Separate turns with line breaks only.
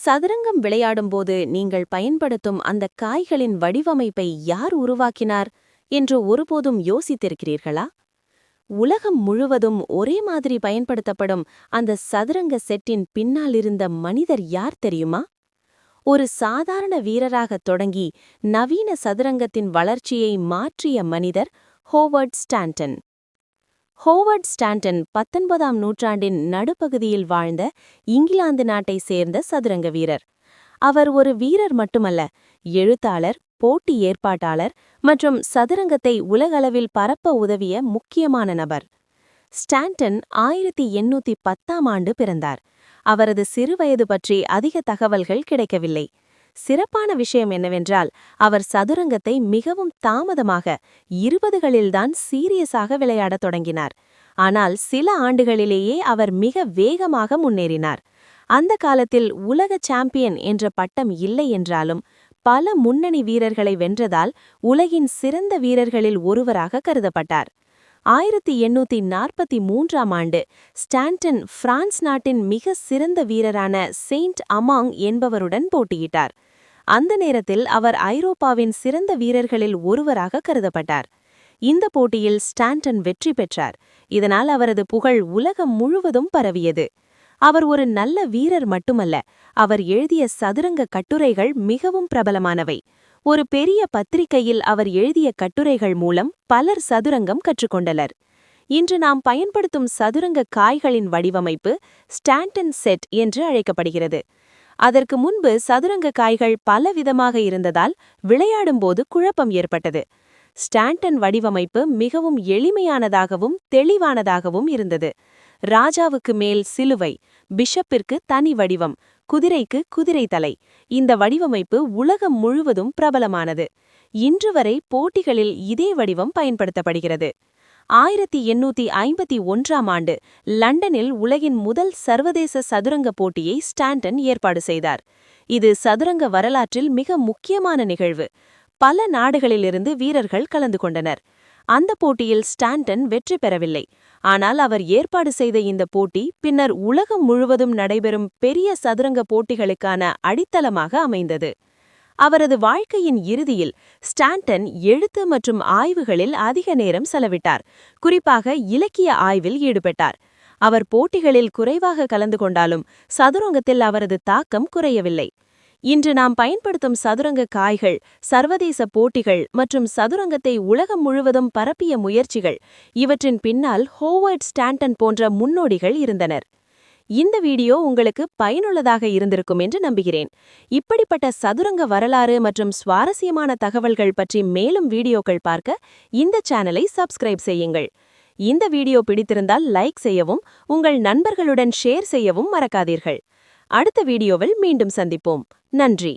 சதுரங்கம் விளையாடும்போது நீங்கள் பயன்படுத்தும் அந்த காய்களின் வடிவமைப்பை யார் உருவாக்கினார் என்று ஒருபோதும் யோசித்திருக்கிறீர்களா? உலகம் முழுவதும் ஒரே மாதிரி பயன்படுத்தப்படும் அந்த சதுரங்க செட்டின் பின்னால் இருந்த மனிதர் யார் தெரியுமா? ஒரு சாதாரண வீரராகத் தொடங்கி நவீன சதுரங்கத்தின் வளர்ச்சியை மாற்றிய மனிதர் ஹோவர்ட் ஸ்டான்டன். ஹோவர்ட் ஸ்டான்டன் 19ஆம் நூற்றாண்டின் நடுப்பகுதியில் வாழ்ந்த இங்கிலாந்து நாட்டை சேர்ந்த சதுரங்க வீரர். அவர் ஒரு வீரர் மட்டுமல்ல, எழுத்தாளர், போட்டி ஏற்பாட்டாளர் மற்றும் சதுரங்கத்தை உலகளவில் பரப்ப உதவிய முக்கியமான நபர். ஸ்டான்டன் 1810ஆம் ஆண்டு பிறந்தார். அவரது சிறுவயது பற்றி அதிக தகவல்கள் கிடைக்கவில்லை. சிறப்பான விஷயம் என்னவென்றால், அவர் சதுரங்கத்தை மிகவும் தாமதமாக 20களில்தான் சீரியஸாக விளையாடத் தொடங்கினார். ஆனால் சில ஆண்டுகளிலேயே அவர் மிக வேகமாக முன்னேறினார். அந்த காலத்தில் உலக சாம்பியன் என்ற பட்டம் இல்லை என்றாலும், பல முன்னணி வீரர்களை வென்றதால் உலகின் சிறந்த வீரர்களில் ஒருவராக கருதப்பட்டார். 1843ஆம் ஆண்டு ஸ்டான்டன் பிரான்ஸ் நாட்டின் மிக சிறந்த வீரரான செயின்ட் அமாங் என்பவருடன் போட்டியிட்டார். அந்த நேரத்தில் அவர் ஐரோப்பாவின் சிறந்த வீரர்களில் ஒருவராக கருதப்பட்டார். இந்த போட்டியில் ஸ்டான்டன் வெற்றி பெற்றார். இதனால் அவரது புகழ் உலகம் முழுவதும் பரவியது. அவர் ஒரு நல்ல வீரர் மட்டுமல்ல, அவர் எழுதிய சதுரங்க கட்டுரைகள் மிகவும் பிரபலமானவை. ஒரு பெரிய பத்திரிகையில் அவர் எழுதிய கட்டுரைகள் மூலம் பலர் சதுரங்கம் கற்றுக்கொண்டனர். இன்று நாம் பயன்படுத்தும் சதுரங்க காய்களின் வடிவமைப்பு ஸ்டான்டன் செட் என்று அழைக்கப்படுகிறது. அதற்கு முன்பு சதுரங்க காய்கள் பலவிதமாக இருந்ததால் விளையாடும்போது குழப்பம் ஏற்பட்டது. ஸ்டான்டன் வடிவமைப்பு மிகவும் எளிமையானதாகவும் தெளிவானதாகவும் இருந்தது. ராஜாவுக்கு மேல் சிலுவை, பிஷப்பிற்கு தனி வடிவம், குதிரைக்கு குதிரை தலை. இந்த வடிவமைப்பு உலகம் முழுவதும் பிரபலமானது. இன்று வரை போட்டிகளில் இதே வடிவம் பயன்படுத்தப்படுகிறது. 1851ஆம் ஆண்டு லண்டனில் உலகின் முதல் சர்வதேச சதுரங்க போட்டியை ஸ்டான்டன் ஏற்பாடு செய்தார். இது சதுரங்க வரலாற்றில் மிக முக்கியமான நிகழ்வு. பல நாடுகளிலிருந்து வீரர்கள் கலந்து கொண்டனர். அந்த போட்டியில் ஸ்டான்டன் வெற்றி பெறவில்லை. ஆனால் அவர் ஏற்பாடு செய்த இந்த போட்டி பின்னர் உலகம் முழுவதும் நடைபெறும் பெரிய சதுரங்க போட்டிகளுக்கான அடித்தளமாக அமைந்தது. அவரது வாழ்க்கையின் இறுதியில் ஸ்டான்டன் எழுத்து மற்றும் ஆய்வுகளில் அதிக நேரம் செலவிட்டார். குறிப்பாக இலக்கிய ஆய்வில் ஈடுபட்டார். அவர் போட்டிகளில் குறைவாக கலந்து கொண்டாலும் சதுரங்கத்தில் அவரது தாக்கம் குறையவில்லை. இன்று நாம் பயன்படுத்தும் சதுரங்க காய்கள், சர்வதேச போட்டிகள் மற்றும் சதுரங்கத்தை உலகம் முழுவதும் பரப்பிய முயற்சிகள், இவற்றின் பின்னால் ஹோவர்ட் ஸ்டான்டன் போன்ற முன்னோடிகள் இருந்தனர். இந்த வீடியோ உங்களுக்கு பயனுள்ளதாக இருந்திருக்கும் என்று நம்புகிறேன். இப்படிப்பட்ட சதுரங்க வரலாறு மற்றும் சுவாரஸ்யமான தகவல்கள் பற்றி மேலும் வீடியோக்கள் பார்க்க இந்த சேனலை சப்ஸ்கிரைப் செய்யுங்கள். இந்த வீடியோ பிடித்திருந்தால் லைக் செய்யவும், உங்கள் நண்பர்களுடன் ஷேர் செய்யவும் மறக்காதீர்கள். அடுத்த வீடியோவில் மீண்டும் சந்திப்போம். நன்றி.